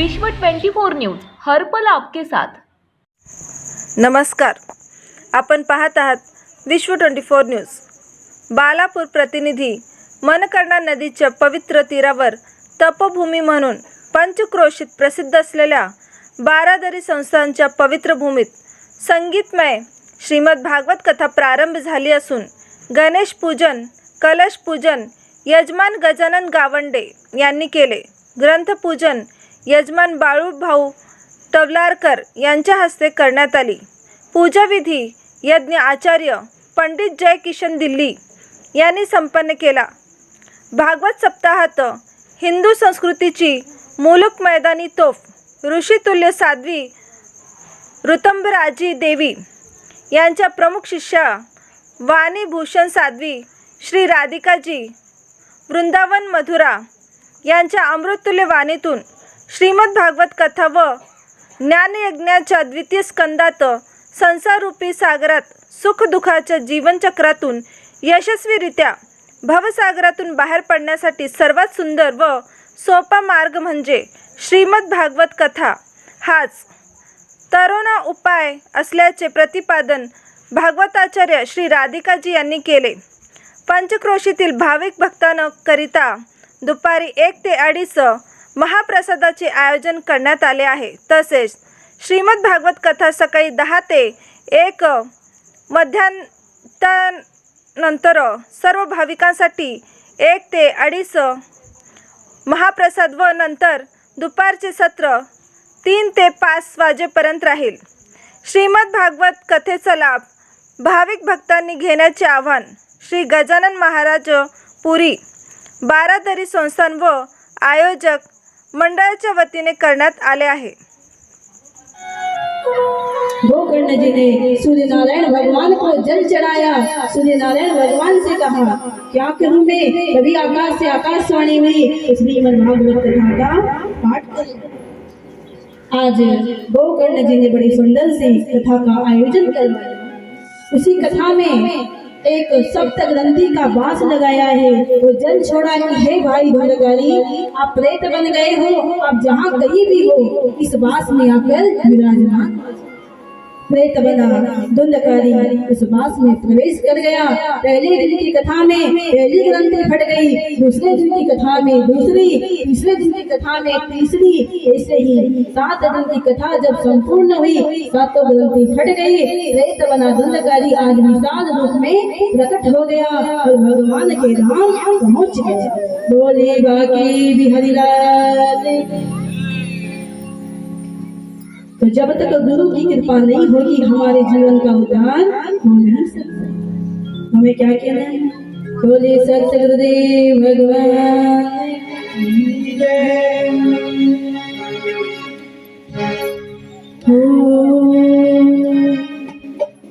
विश्व 24 न्यूज हर पल आपके साथ। नमस्कार, आपण पाहत आहात विश्व 24 न्यूज। बालापूर प्रतिनिधी मनकर्णा नदीच्या पवित्र तीरावर तपभूमी म्हणून पंचक्रोशीत प्रसिद्ध असलेल्या बारादरी संस्थानच्या पवित्र भूमीत संगीतमय श्रीमद भागवत कथा प्रारंभ झाली असून गणेश पूजन, कलश पूजन यजमान गजानन गावंडे यांनी केले। ग्रंथपूजन यजमान बाळूभाऊ तवलारकर यांच्या हस्ते करण्यात आली। पूजाविधी यज्ञ आचार्य पंडित जय किशन दिल्ली यांनी संपन्न केला। भागवत सप्ताहात हिंदू संस्कृतीची मुलुक मैदानी तोफ ऋषितुल्य साध्वी ऋतंभराजी देवी यांच्या प्रमुख शिष्या वाणी भूषण साध्वी श्री राधिकाजी वृंदावन मथुरा यांच्या अमृततुल्य वाणीतून श्रीमद भागवत कथा व ज्ञानयज्ञाच्या द्वितीय स्कंदात संसाररूपी सागरात सुख दुःखाच्या जीवनचक्रातून यशस्वीरित्या भवसागरातून बाहेर पडण्यासाठी सर्वात सुंदर व सोपा मार्ग म्हणजे श्रीमद भागवत कथा हाच तरुण उपाय असल्याचे प्रतिपादन भागवताचार्य श्री राधिकाजी यांनी केले। पंचक्रोशीतील भाविक भक्तांकरिता दुपारी 1 ते 2:30 महाप्रसादाचे आयोजन करण्यात आले आहे। तसेच श्रीमद भागवत कथा सकाळी 10 ते 1 मध्यान्हनंतर सर्व भाविकांसाठी 1 ते 2:30 महाप्रसाद व नंतर दुपारचे सत्र 3 ते 5 वाजेपर्यंत राहील। श्रीमद भागवत कथेचा लाभ भाविक भक्तांनी घेण्याचे आवाहन श्री गजानन महाराज पुरी बारादरी संस्थान व आयोजक मंडळाच्या वतीने करण्यात आले आहे। गोकर्ण जी ने सूर्य नारायण भगवान को जल चढ़ाया। सूर्य नारायण भगवान से कहा, क्या करूं मैं? तभी आकाश से आकाशवाणी हुई, श्रीमद् भागवत कथा का पाठ करें। आज गोकर्ण जी ने बड़ी सुंदर सी कथा का आयोजन करवाया। उसी कथा में एक सप्त ग्रंथि का बांस लगाया है। वो जल छोड़ा कि हे भाई धुंधकारी, आप प्रेत बन गए हो, आप जहाँ कहीं भी हो इस बांस में आकर विराजमान। प्रेत बना धुंधकारी उस बांस में प्रवेश कर गया। पहले दिन की कथा में पहली ग्रंथि फट गई, दूसरे दिन की कथा में दूसरी, तीसरे दिन की कथा में तीसरी, ऐसे ही 7 दिन की कथा जब संपूर्ण हुई 7 ग्रंथि फट गई। प्रेत बना धुंधकारी आज विशाल रूप में प्रकट हो गया और भगवान के धाम पहुंच गए। बोले बाकी बिहारी लाल। तो जब तक गुरु की कृपा नहीं होगी हमारे जीवन का उद्धार हो नहीं सकता। हमें क्या कहना है? बोले सत्य गुरुदेव भगवान की जय।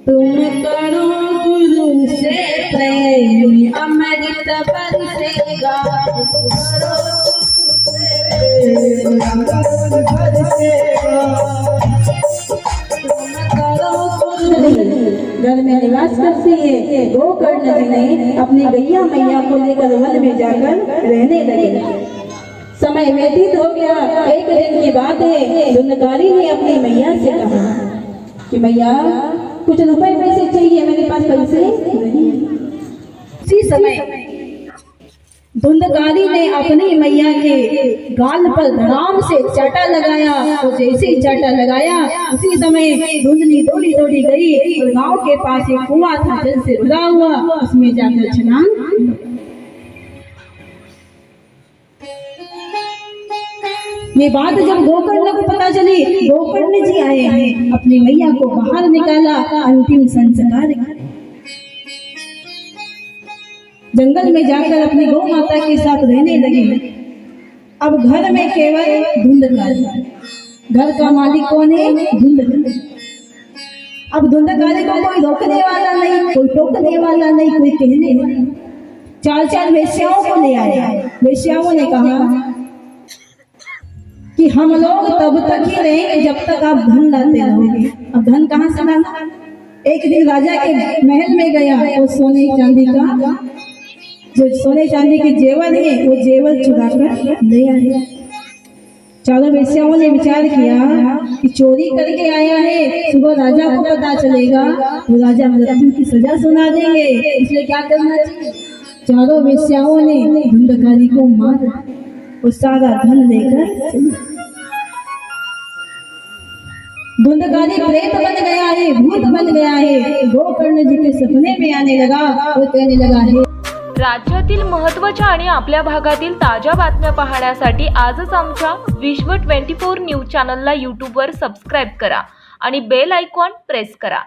तुम करो गुरु से प्रेम अमृत बरसेगा। घर में निवास करती है। गोकर्ण जी ने अपनी गैया मैया को लेकर वन में जाकर रहने लगे। समय व्यतीत हो गया। एक दिन की बात है, धुंधकारी ने अपनी मैया से कहा कि मैया कुछ रुपए पैसे चाहिए, मेरे पास पैसे नहीं। उसी समय धुंधकारी ने अपनी मैया के गाल पर धड़ाम से चाटा लगाया। तो जैसे ही चाटा लगाया उसी समय धुंधली दौड़ी दौड़ी गई और गांव के पास एक कुआं था जल से भरा हुआ, उसमें जाकर स्नान। ये बात जब गोकर्ण को पता चली, गोकर्ण जी आए हैं, अपनी मैया को बाहर निकाला, अंतिम संस्कार किया। जंगल में जाकर अपनी गौ माता के साथ रहने लगे। अब घर में केवल धुंधकारी, घर का मालिक कौन है? धुंधकारी। अब धुंधकारी को कोई रोकने वाला नहीं, कोई टोकने वाला नहीं, कोई कहने वाला नहीं। 4 वेश्याओं को ले आया। वेश्याओं ने कहा कि हम लोग तब तक ही रहेंगे जब तक आप धन लाते रहोगे। अब धन कहाँ से लाना? एक दिन राजा के महल में गया और सोने चांदी का जो सोने चांदी के जेवर है वो जेवर चुरा कर ले आए। चारों वेश्याओं ने विचार किया कि चोरी करके आया है, सुबह राजा को पता चलेगा तो राजा मृत्यु की सजा सुना देंगे, इसलिए क्या करना चाहिए। चारों वेश्याओं ने धुंधकारी को मारा और सारा धन लेकर चली। धुंधकारी प्रेत बन गया है, भूत बन गया है। गोकर्ण जी के सपने में आने लगा और कहने लगा है राज्यातील महत्त्वाच्या आणि आपल्या भागातील ताज्या बातम्या पाहण्यासाठी आजच आमच्या विश्व 24 न्यूज चॅनलला यूट्यूबवर सबस्क्राईब करा आणि बेल आयकॉन प्रेस करा।